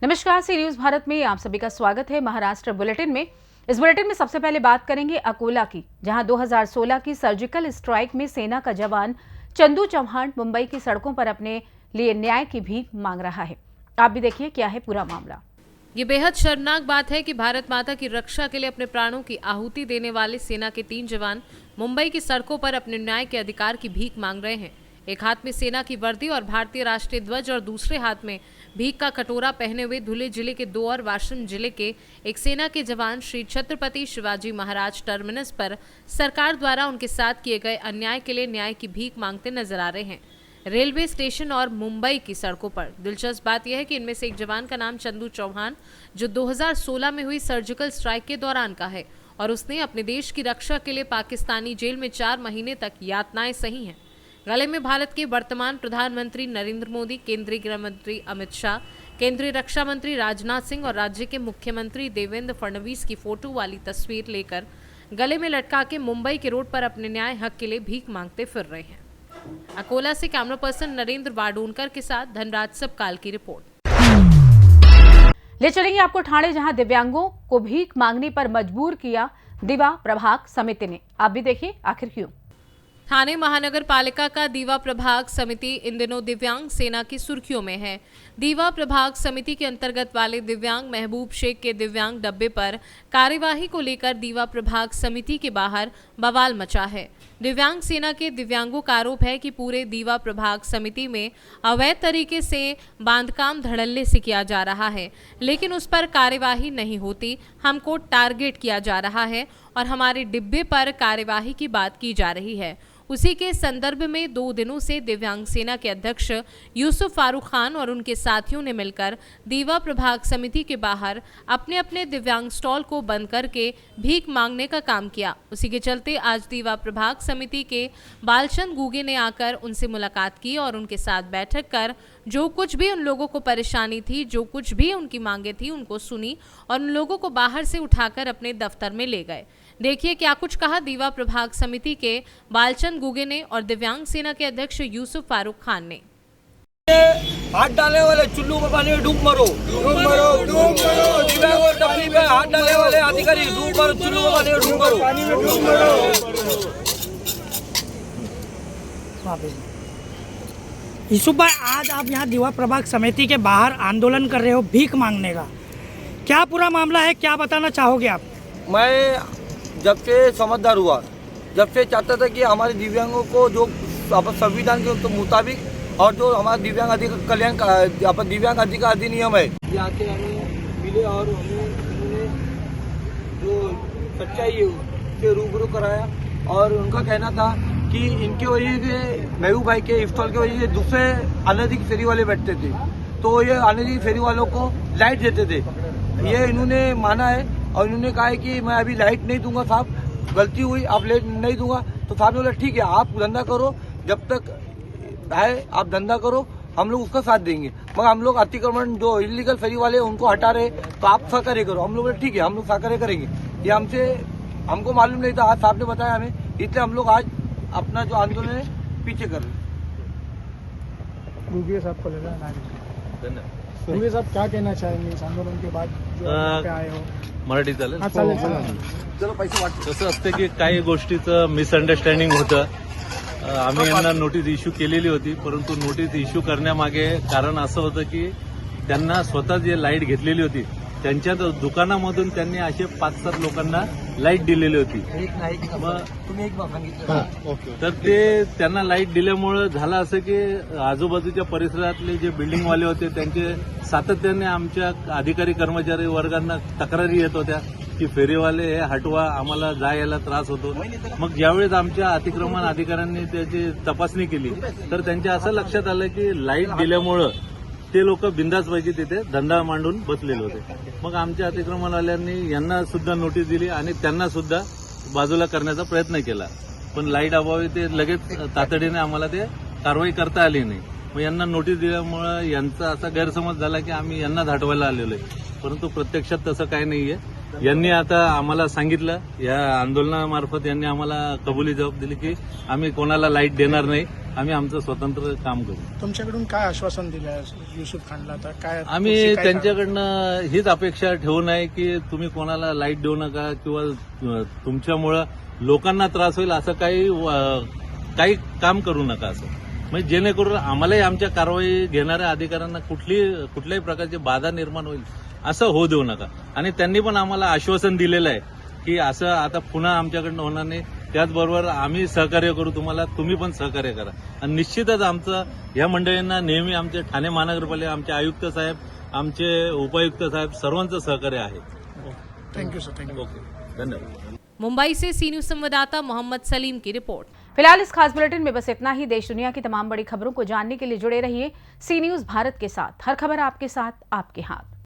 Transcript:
नमस्कार, सी न्यूज भारत में आप सभी का स्वागत है। महाराष्ट्र बुलेटिन में इस बुलेटिन में सबसे पहले बात करेंगे अकोला की, जहां 2016 की सर्जिकल स्ट्राइक में सेना का जवान चंदू चौहान मुंबई की सड़कों पर अपने लिए न्याय की भीख मांग रहा है। आप भी देखिए क्या है पूरा मामला। ये बेहद शर्मनाक बात है कि भारत माता की रक्षा के लिए अपने प्राणों की आहुति देने वाले सेना के 3 जवान मुंबई की सड़कों पर अपने न्याय के अधिकार की भीख मांग रहे हैं। एक हाथ में सेना की वर्दी और भारतीय राष्ट्रीय ध्वज और दूसरे हाथ में भीख का कटोरा पहने हुए धुले जिले के 2 और वाशिम जिले के एक सेना के जवान श्री छत्रपति शिवाजी महाराज टर्मिनस पर सरकार द्वारा उनके साथ किए गए अन्याय के लिए न्याय की भीख मांगते नजर आ रहे हैं। रेलवे स्टेशन और मुंबई की सड़कों पर दिलचस्प बात यह है कि इनमें से एक जवान का नाम चंदू चौहान, जो 2016 में हुई सर्जिकल स्ट्राइक के दौरान का है और उसने अपने देश की रक्षा के लिए पाकिस्तानी जेल में 4 महीने तक यातनाएं सही हैं। गले में भारत के वर्तमान प्रधानमंत्री नरेंद्र मोदी, केंद्रीय गृह मंत्री अमित शाह, केंद्रीय रक्षा मंत्री राजनाथ सिंह और राज्य के मुख्यमंत्री देवेंद्र फडणवीस की फोटो वाली तस्वीर लेकर गले में लटका के मुंबई के रोड पर अपने न्याय हक के लिए भीख मांगते फिर रहे हैं। अकोला से कैमरा पर्सन नरेंद्र वाडोनकर के साथ धनराज सबकाल की रिपोर्ट। ले चलेंगे आपको ठाणे, जहां दिव्यांगों को भीख मांगने पर मजबूर किया दिवा प्रभाग समिति ने। आप भी देखिए आखिर क्यों। ठाणे महानगर पालिका का दीवा प्रभाग समिति इन दिनों दिव्यांग सेना की सुर्खियों में है। दीवा प्रभाग समिति के अंतर्गत वाले दिव्यांग महबूब शेख के दिव्यांग डब्बे पर कार्यवाही को लेकर दीवा प्रभाग समिति के बाहर बवाल मचा है। दिव्यांग सेना के दिव्यांगों का आरोप है कि पूरे दीवा प्रभाग समिति में अवैध तरीके से बांधकाम धड़ल्ले से किया जा रहा है, लेकिन उस पर कार्यवाही नहीं होती। हमको टारगेट किया जा रहा है और हमारे डिब्बे पर कार्यवाही की बात की जा रही है। उसी के संदर्भ में 2 दिनों से दिव्यांग सेना के अध्यक्ष यूसुफ फारूक खान और उनके साथियों ने मिलकर दीवा प्रभाग समिति के बाहर अपने अपने दिव्यांग स्टॉल को बंद करके भीख मांगने का काम किया। उसी के चलते आज दीवा प्रभाग समिति के बालचंद गुगे ने आकर उनसे मुलाकात की और उनके साथ बैठक कर जो कुछ भी उन लोगों को परेशानी थी, जो कुछ भी उनकी मांगे थी, उनको सुनी और उन लोगों को बाहर से उठाकर अपने दफ्तर में ले गए। देखिए क्या कुछ कहा दीवा प्रभाग समिति के बालचंद गुगे ने और दिव्यांग सेना के अध्यक्ष यूसुफ फारूक खान ने। हाथ डालने वाले चुल्लू में पानी में डूब मरो, डूब मरो, डूब मरो। दिव्यांग और डब्बी में हाथ डालने वाले अधिकारी डूब मरो, चुल्लू में पानी में डूब मरो, पानी में डूब मरो। यूसुफ भाई, आज आप यहाँ दीवा प्रभाग समिति के बाहर आंदोलन कर रहे हो भीख मांगने का, क्या पूरा मामला है, क्या बताना चाहोगे आप? मैं जब से समझदार हुआ, जब से चाहता था कि हमारे दिव्यांगों को जो संविधान के मुताबिक और जो हमारा दिव्यांग अधिकार कल्याण दिव्यांग अधिकार अधिनियम है, आके हमें मिले और उन्होंने जो सच्चाई है उससे रूबरू कराया। और उनका कहना था कि इनके वजह से महबूब भाई के स्टॉल के वजह से दूसरे अनधिकृत फेरी वाले बैठते थे, तो ये अनधिकृत फेरी वालों को लाइट देते थे। ये इन्होंने माना है और इन्होंने कहा है कि मैं अभी लाइट नहीं दूंगा साहब, गलती हुई, अब लाइट नहीं दूंगा। तो साहब ने बोला ठीक है, आप धंधा करो, जब तक है आप धंधा करो, हम लोग उसका साथ देंगे। मगर हम लोग अतिक्रमण जो इलीगल फेरी वाले उनको हटा रहे, तो आप सहकार्य करो। हम लोग बोले ठीक है, हम लोग सहकार्य करेंगे। ये हमको मालूम नहीं था, आज साहब ने बताया हमें, इसलिए हम लोग आज अपना जो आंदोलन है पीछे कर रहे हैं। गुगे साहब को लेना है। गुगे साहब क्या कहना चाहेंगे इस आंदोलन के बाद जो यहाँ पे आए हो? मराठी चालेल? चालेल। चलो पैसे वाट। कसं असतं की काही गोष्टीचं मिसअंडरस्टँडिंग होतं. आम्ही यांना नोटीस इश्यू केलेली होती, परंतु नोटीस इश्यू करण्यामागे कारण असं होतं की त्यांना स्वतः जे लाईट घेतलेली होती त्यांच्या दुकानामधून त्यांनी असे 5-7 लोकांना लाईट दिलेली होती. तर ते त्यांना लाईट दिल्यामुळे झालं असं की आजूबाजूच्या परिसरातले जे बिल्डिंगवाले होते त्यांचे सातत्याने आमच्या अधिकारी कर्मचारी वर्गांना तक्रारी येत होत्या की फेरीवाले हे हटवा, आम्हाला जायला त्रास होतो. मग ज्यावेळेस आमच्या अतिक्रमण अधिकाऱ्यांनी त्याची तपासणी केली तर त्यांच्या असं लक्षात आलं की लाईट दिल्यामुळं ते लोक बिंदासपैकी तिथे धंदा मांडून बसलेले होते. मग आमच्या अतिक्रमणवाल्यांनी यांना सुद्धा नोटीस दिली आणि त्यांना सुद्धा बाजूला करण्याचा प्रयत्न केला, पण लाईट अभावी ते लगेच तातडीने आम्हाला ते कारवाई करता आली नाही. मग यांना नोटीस दिल्यामुळे यांचा असा गैरसमज झाला की आम्ही यांनाच हटवायला आलेलो आहे, परंतु प्रत्यक्षात तसं काही नाहीये. यांनी आता आम्हाला सांगितलं, या आंदोलनामार्फत यांनी आम्हाला कबुली जबाब दिली की आम्ही कोणाला लाईट देणार नाही, आम्ही आमचं स्वतंत्र काम करू. तुमच्याकडून काय आश्वासन दिलं आहे युसुफ खानला? तर काय आम्ही पुढची काय त्यांच्याकडनं हीच अपेक्षा ठेवू नये की तुम्ही कोणाला लाईट देऊ नका किंवा तुमच्यामुळं लोकांना त्रास होईल असं काही काम करू नका असं, म्हणजे जेणेकरून आम्हालाही आमच्या कारवाई घेणाऱ्या अधिकाऱ्यांना कुठल्याही प्रकारची बाधा निर्माण होईल असं होऊ देऊ नका. आणि त्यांनी पण आम्हाला आश्वासन दिलेलं आहे की असं आता पुन्हा आमच्याकडनं होणार नाही. त्याचबरोबर आम्ही सहकार्य करू तुम्हाला, तुम्ही पण सहकार्य करा. आणि निश्चितच आमचं या मंडळींना नेहमी आमचे ठाणे महानगरपालिका, आमचे आयुक्त साहेब, आमचे उपायुक्त साहेब सर्वांचं सहकार्य आहे. Thank you sir, thank you. Okay, धन्यवाद. मुंबई से सी न्यूज संवाददाता मोहम्मद सलीम की रिपोर्ट। फिलहाल इस खास बुलेटिन में बस इतना ही। देश दुनिया की तमाम बड़ी खबरों को जानने के लिए जुड़े रहिए सी न्यूज भारत के साथ। हर खबर आपके साथ, आपके हाथ।